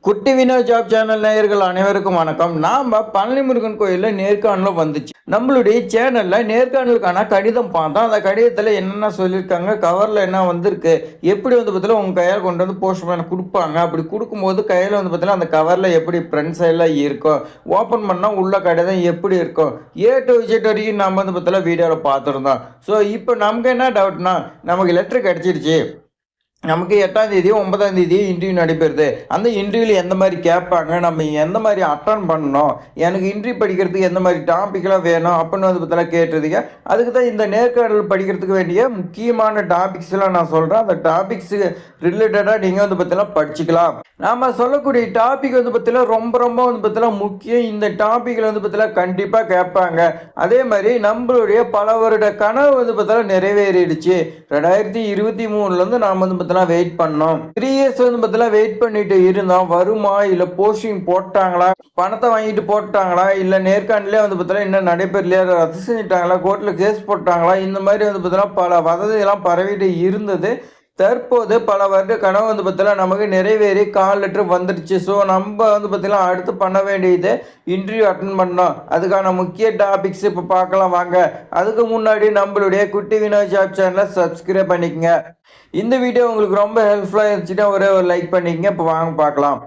குட்டி Vinod job channel நேயர்கள் அனைவருக்கும் வணக்கம். நாம பழனி முருகன் கோயில்ல நேர்காணல் வந்துச்சு. நம்மளுடைய சேனல்ல நேர்காணலுக்கான கடிதம் பார்த்தோம். அந்த கடிதத்துல என்னென்ன சொல்லியிருக்காங்க, கவர்ல என்ன வந்திருக்கு, எப்படி பார்த்தீங்கன்னா உங்க கையால் கொண்டு வந்து போஸ்ட்மேன் கொடுப்பாங்க. அப்படி கொடுக்கும்போது கையில பார்த்தீங்கன்னா அந்த கவர்ல எப்படி ஃப்ரண்ட் சைட்ல இருக்கும், ஓப்பன் பண்ணா உள்ள கடிதம் எப்படி இருக்கும், ஏ டு இஜெட் வரைக்கும் நம்ம பார்த்தீங்கன்னா வீடியோவில் பார்த்துருந்தோம். ஸோ இப்போ நமக்கு என்ன டவுட்னா, நமக்கு லெட்டர் கிடைச்சிருச்சு. நமக்கு 8ஆம் தேதியோ 9ஆம் தேதியோ இன்டர்வியூ நடைபெறுது. அந்த இன்டர்வியூவில் எந்த மாதிரி கேட்பாங்க, நம்ம எந்த மாதிரி அட்டன் பண்ணணும், எனக்கு இன்டர்வியூ படிக்கிறதுக்கு எந்த மாதிரி டாபிக்லாம் வேணும் அப்படின்னு பார்த்தீங்கன்னா கேட்டிருந்தீங்க. அதுக்கு தான் இந்த நேர்காணல் படிக்கிறதுக்கு வேண்டிய முக்கியமான டாபிக்ஸ்லாம் நான் சொல்கிறேன். அந்த டாபிக்ஸுக்கு ரிலேட்டடாக நீங்கள் பார்த்தீங்கன்னா படிச்சுக்கலாம். நாம் சொல்லக்கூடிய டாபிக் பார்த்தீங்கன்னா ரொம்ப பார்த்தீங்கன்னா முக்கியம். இந்த டாப்பிக்கில் பார்த்தீங்கன்னா கண்டிப்பாக கேட்பாங்க. அதே மாதிரி நம்மளுடைய பல வருட கனவு பார்த்தீங்கன்னா நிறைவேறிடுச்சு. 2023 நாம் பார்த்தீங்கன்னா வெயிட் பண்ணோம். 3 இயர்ஸ் பார்த்தீங்கன்னா வெயிட் பண்ணிட்டு இருந்தோம். வருமா இல்லை போஸ்டிங் போட்டாங்களா, பணத்தை வாங்கிட்டு போட்டாங்களா, இல்லை நேர்காணலே பார்த்தீங்கன்னா இன்னும் நடைபெறலையா, ரத்து செஞ்சுட்டாங்களா, கோர்ட்டில் கேஸ் போட்டாங்களா, இந்த மாதிரி பார்த்தீங்கன்னா பல வதந்தியெல்லாம் பரவிட்டு இருந்தது. தற்போது பல வருட கனவு பார்த்தீங்கன்னா நமக்கு நிறைவேறி கால் லெட்டர் வந்துடுச்சு. ஸோ நம்ம பார்த்தீங்கன்னா அடுத்து பண்ண வேண்டியது இன்டர்வியூ அட்டன் பண்ணோம். அதுக்கான முக்கிய டாபிக்ஸ் இப்போ பார்க்கலாம் வாங்க. அதுக்கு முன்னாடி நம்மளுடைய குட்டி வினோத் ஜாப் சேனலை சப்ஸ்கிரைப் பண்ணிக்கங்க. இந்த வீடியோ உங்களுக்கு ரொம்ப ஹெல்ப்ஃபுல்லாக இருந்துச்சுன்னா ஒரே ஒரு லைக் பண்ணிக்கங்க. இப்போ வாங்க பார்க்கலாம்.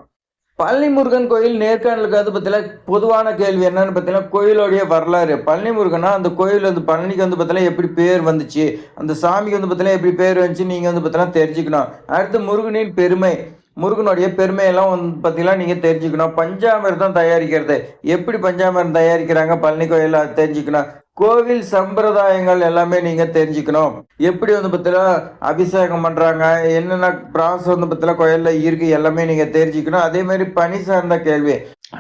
பழனி முருகன் கோயில் நேர்காணலுக்கு பார்த்தீங்கன்னா பொதுவான கேள்வி என்னன்னு பார்த்தீங்கன்னா கோயிலோடைய வரலாறு. பழனி முருகனா அந்த கோயில் பழனிக்கு பார்த்தீங்கன்னா எப்படி பேர் வந்துச்சு, அந்த சாமிக்கு பார்த்தீங்கன்னா எப்படி பேர் வந்துச்சு நீங்கள் பார்த்தீங்கன்னா தெரிஞ்சுக்கணும். அடுத்து முருகனின் பெருமை, முருகனுடைய பெருமையெல்லாம் பார்த்தீங்கன்னா நீங்கள் தெரிஞ்சுக்கணும். பஞ்சாமிர்தம் தயாரிக்கிறது, எப்படி பஞ்சாமிர்தம் தயாரிக்கிறாங்க பழனி கோயிலில் அது தெரிஞ்சுக்கணும். கோவில் சம்பிரதாயங்கள் எல்லாமே நீங்கள் தெரிஞ்சுக்கணும். எப்படி பார்த்தீங்கன்னா அபிஷேகம் பண்ணுறாங்க, என்னென்ன ப்ராசஸ் பார்த்தீங்கன்னா கோயிலில் இருக்குது எல்லாமே நீங்கள் தெரிஞ்சுக்கணும். அதே மாதிரி பணி சார்ந்த கேள்வி,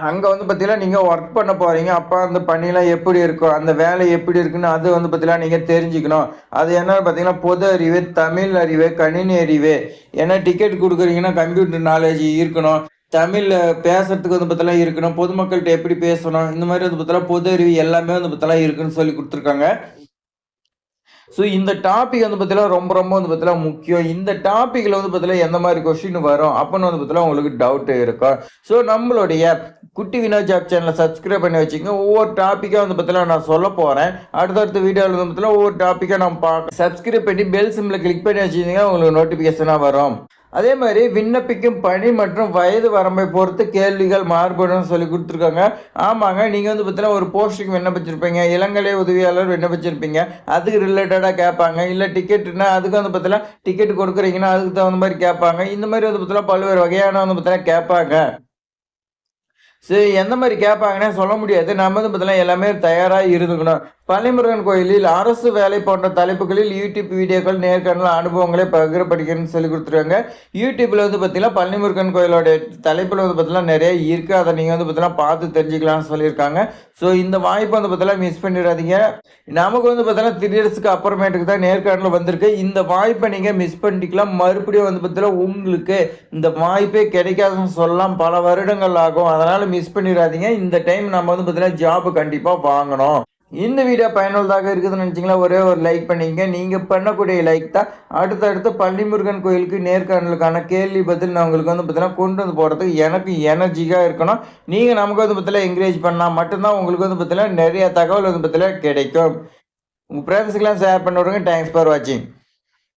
அங்கே பார்த்தீங்கன்னா நீங்கள் ஒர்க் பண்ண போகிறீங்க, அப்போ அந்த பணியெல்லாம் எப்படி இருக்கும், அந்த வேலை எப்படி இருக்குன்னு அது பார்த்தீங்கன்னா நீங்கள் தெரிஞ்சுக்கணும். அது என்னன்னு பார்த்தீங்கன்னா பொது அறிவு, தமிழ் அறிவு, கணினி அறிவு. ஏன்னா டிக்கெட் கொடுக்குறீங்கன்னா கம்ப்யூட்டர் நாலேஜ் இருக்கணும், தமிழில் பேசுறதுக்கு பார்த்தீங்கன்னா இருக்கணும், பொதுமக்கள்கிட்ட எப்படி பேசணும், இந்த மாதிரி பார்த்தீங்கன்னா பொது அறிவு எல்லாமே பார்த்தீங்கன்னா இருக்குன்னு சொல்லி கொடுத்துருக்காங்க. ஸோ இந்த டாபிக் பார்த்தீங்கன்னா ரொம்ப பார்த்தீங்கன்னா முக்கியம். இந்த டாப்பிக்கில் பார்த்தீங்கன்னா எந்த மாதிரி கொஸ்டின் வரும் அப்படின்னு பார்த்தீங்கன்னா உங்களுக்கு டவுட் இருக்கும். ஸோ நம்மளுடைய குட்டி வினோத் ஜாப் சேனலை சப்ஸ்கிரைப் பண்ணி வச்சுக்கோங்க. ஒவ்வொரு டாப்பிக்காக பார்த்தீங்கன்னா நான் சொல்ல போகிறேன். அடுத்தடுத்த வீடியோவில் பார்த்தீங்கன்னா ஒவ்வொரு டாப்பிக்காக நம்ம பார்க்க சப்ஸ்கிரைப் பண்ணி பெல் சிம்மில் கிளிக் பண்ணி வச்சுக்கிங்க, உங்களுக்கு நோட்டிஃபிகேஷனாக வரும். அதே மாதிரி விண்ணப்பிக்கும் பணி மற்றும் வயது வரம்பை பொறுத்து கேள்விகள் மாறுபடும் சொல்லி கொடுத்துருக்காங்க. ஆமாங்க, நீங்கள் பார்த்தீங்கன்னா ஒரு போஸ்ட்டுக்கு விண்ணப்பிச்சிருப்பீங்க, இளங்கலை உதவியாளர் விண்ணப்பிச்சிருப்பீங்க, அதுக்கு ரிலேட்டடாக கேட்பாங்க. இல்லை டிக்கெட்டுனா அதுக்கு பார்த்தீங்கன்னா டிக்கெட் கொடுக்குறீங்கன்னா அதுக்கு தகுந்த மாதிரி கேட்பாங்க. இந்த மாதிரி பார்த்தீங்கன்னா பல்வேறு வகையான பார்த்தீங்கன்னா கேட்பாங்க. சரி, எந்த மாதிரி கேட்பாங்கன்னே சொல்ல முடியாது. நம்ம பார்த்தீங்கன்னா எல்லாமே தயாராக இருந்துக்கணும். பழனிமுருகன் கோயிலில் அரசு வேலை போன்ற தலைப்புகளில் யூடியூப் வீடியோக்கள், நேர்காணல், அனுபவங்களை பகிரப்படுகிறேன்னு சொல்லி கொடுத்துருக்காங்க. யூடியூப்ல பார்த்தீங்கன்னா பழனிமுருகன் கோயிலோட தலைப்பில் பார்த்தீங்கன்னா நிறைய இருக்குது. அதை நீங்கள் பார்த்தீங்கன்னா பார்த்து தெரிஞ்சுக்கலாம்னு சொல்லியிருக்காங்க. ஸோ இந்த வாய்ப்பு பார்த்தீங்கன்னா மிஸ் பண்ணிடாதீங்க. நமக்கு பார்த்தீங்கன்னா 3 இயர்ஸ்க்கு அப்புறமேட்டுக்கு தான் நேர்காணல் வந்திருக்கு. இந்த வாய்ப்பை நீங்கள் மிஸ் பண்ணிக்கலாம். மறுபடியும் பார்த்தீங்கன்னா உங்களுக்கு இந்த வாய்ப்பே கிடைக்காதுன்னு சொல்லலாம். பல வருடங்கள் ஆகும். அதனால் மிஸ் பண்ணிடாதீங்க. இந்த டைம் நம்ம பார்த்தீங்கன்னா ஜாப் கண்டிப்பாக வாங்கணும். இந்த வீடியோ பயனுள்ளதாக இருக்குதுன்னு நினச்சிங்களா ஒரே ஒரு லைக் பண்ணிங்க. நீங்கள் பண்ணக்கூடிய லைக் தான் அடுத்தடுத்து பழனி முருகன் கோயிலுக்கு நேர்காணலுக்கான கேள்வி பதில் நான் உங்களுக்கு பார்த்தீங்கன்னா கொண்டு வந்து போகிறதுக்கு எனக்கு எனர்ஜிக்காக இருக்கணும். நீங்கள் நமக்கு பார்த்தீங்கன்னா என்கரேஜ் பண்ணால் மட்டும்தான் உங்களுக்கு பார்த்தீங்கன்னா நிறைய தகவல் பார்த்தீங்கன்னா கிடைக்கும். உங்கள் ஃப்ரெண்ட்ஸுக்கெல்லாம் ஷேர் பண்ணி விடுங்க. தேங்க்ஸ் ஃபார் வாட்சிங்.